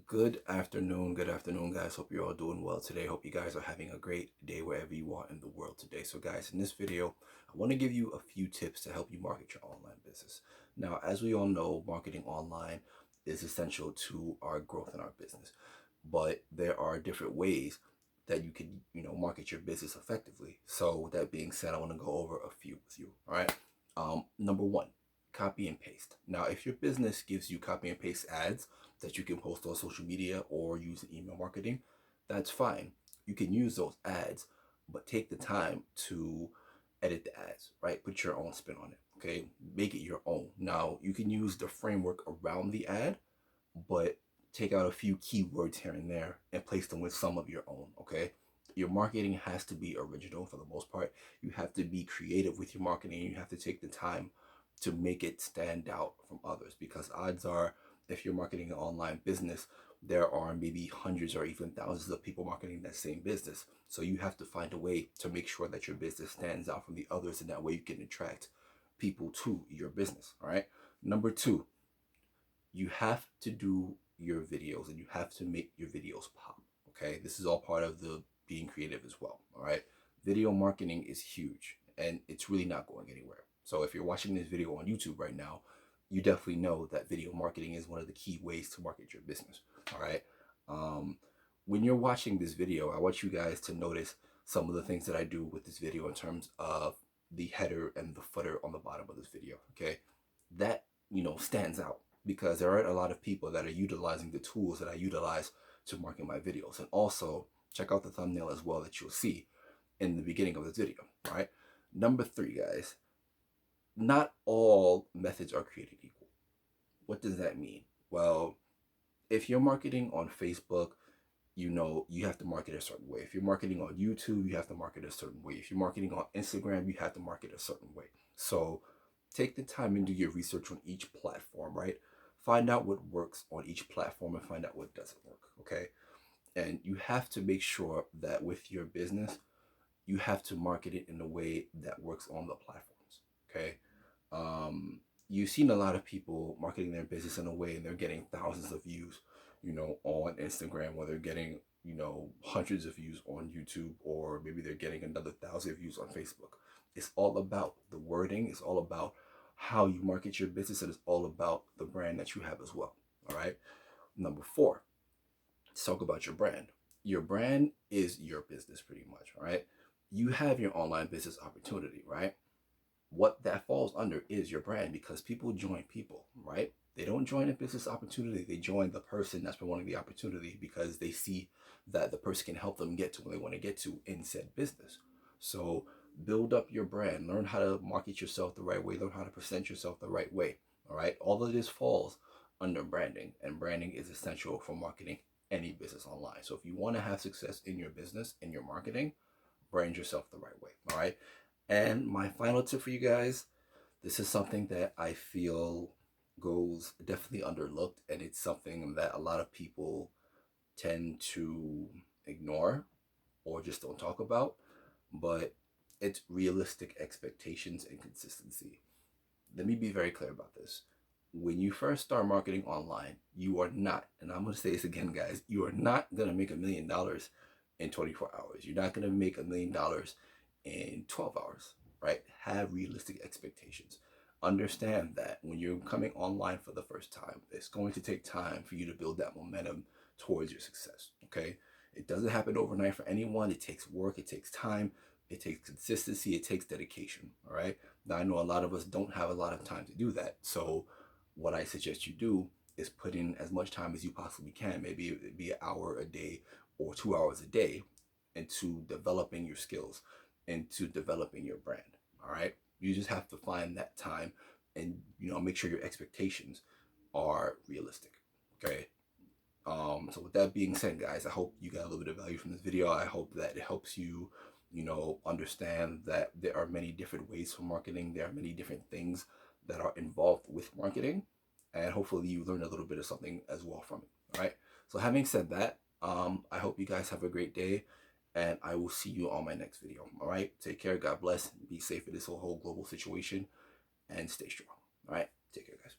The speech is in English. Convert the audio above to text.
Good afternoon, guys. Hope you're all doing well today. Hope you guys are having a great day wherever you are in the world today. So, guys, in this video, I want to give you a few tips to help you market your online business. Now, as we all know, marketing online is essential to our growth in our business, but there are different ways that you can, market your business effectively. So, with that being said, I want to go over a few with you. All right. Number one, copy and paste. Now, if your business gives you copy and paste ads that you can post on social media or use in email marketing, that's fine. You can use those ads, but take the time to edit the ads, right? Put your own spin on it, okay? Make it your own. Now, you can use the framework around the ad, but take out a few keywords here and there and place them with some of your own, okay? Your marketing has to be original for the most part. You have to be creative with your marketing. You have to take the time to make it stand out from others, because odds are, if you're marketing an online business, there are maybe hundreds or even thousands of people marketing that same business. So you have to find a way to make sure that your business stands out from the others, and that way you can attract people to your business. All right. Number two, you have to do your videos and you have to make your videos pop. Okay. This is all part of the being creative as well. All right. Video marketing is huge and it's really not going anywhere. So if you're watching this video on YouTube right now, you definitely know that video marketing is one of the key ways to market your business. All right. Um, when you're watching this video, I want you guys to notice some of the things that I do with this video in terms of the header and the footer on the bottom of this video. Okay. That, stands out because there aren't a lot of people that are utilizing the tools that I utilize to market my videos. And also check out the thumbnail as well that you'll see in the beginning of this video. All right. Number three, guys, not all methods are created equal. What does that mean? Well, if you're marketing on Facebook, you have to market a certain way. If you're marketing on YouTube, you have to market a certain way. If you're marketing on Instagram, you have to market a certain way. So take the time and do your research on each platform, right? Find out what works on each platform and find out what doesn't work, okay? And you have to make sure that with your business, you have to market it in a way that works on the platforms, okay? You've seen a lot of people marketing their business in a way and they're getting thousands of views, on Instagram, or they're getting, hundreds of views on YouTube, or maybe they're getting another thousand views on Facebook. It's all about the wording. It's all about how you market your business, and it's all about the brand that you have as well. All right. Number four, let's talk about your brand. Your brand is your business pretty much, all right? You have your online business opportunity, right? What that falls under is your brand, because people join people, right? They don't join a business opportunity. They join the person that's promoting the opportunity because they see that the person can help them get to where they want to get to in said business. So build up your brand, learn how to market yourself the right way, learn how to present yourself the right way. All right. All of this falls under branding, and branding is essential for marketing any business online. So if you want to have success in your business, in your marketing, brand yourself the right way. All right. And my final tip for you guys, this is something that I feel goes definitely underlooked, and it's something that a lot of people tend to ignore or just don't talk about, but it's realistic expectations and consistency. Let me be very clear about this. When you first start marketing online, you are not, and I'm going to say this again, guys, you are not going to make $1 million in 24 hours. You're not going to make $1 million in 12 hours, right? Have realistic expectations. Understand that when you're coming online for the first time, it's going to take time for you to build that momentum towards your success, okay? It doesn't happen overnight for anyone. It takes work, it takes time, it takes consistency, it takes dedication, all right? Now, I know a lot of us don't have a lot of time to do that. So what I suggest you do is put in as much time as you possibly can. Maybe it be an hour a day or 2 hours a day into developing your skills, into developing your brand. All right. You just have to find that time and, make sure your expectations are realistic. Okay. So with that being said, guys, I hope you got a little bit of value from this video. I hope that it helps you, understand that there are many different ways for marketing. There are many different things that are involved with marketing, and hopefully you learn a little bit of something as well from it. All right. So having said that, I hope you guys have a great day, and I will see you on my next video. All right. Take care. God bless. Be safe in this whole global situation, and stay strong. All right. Take care, guys.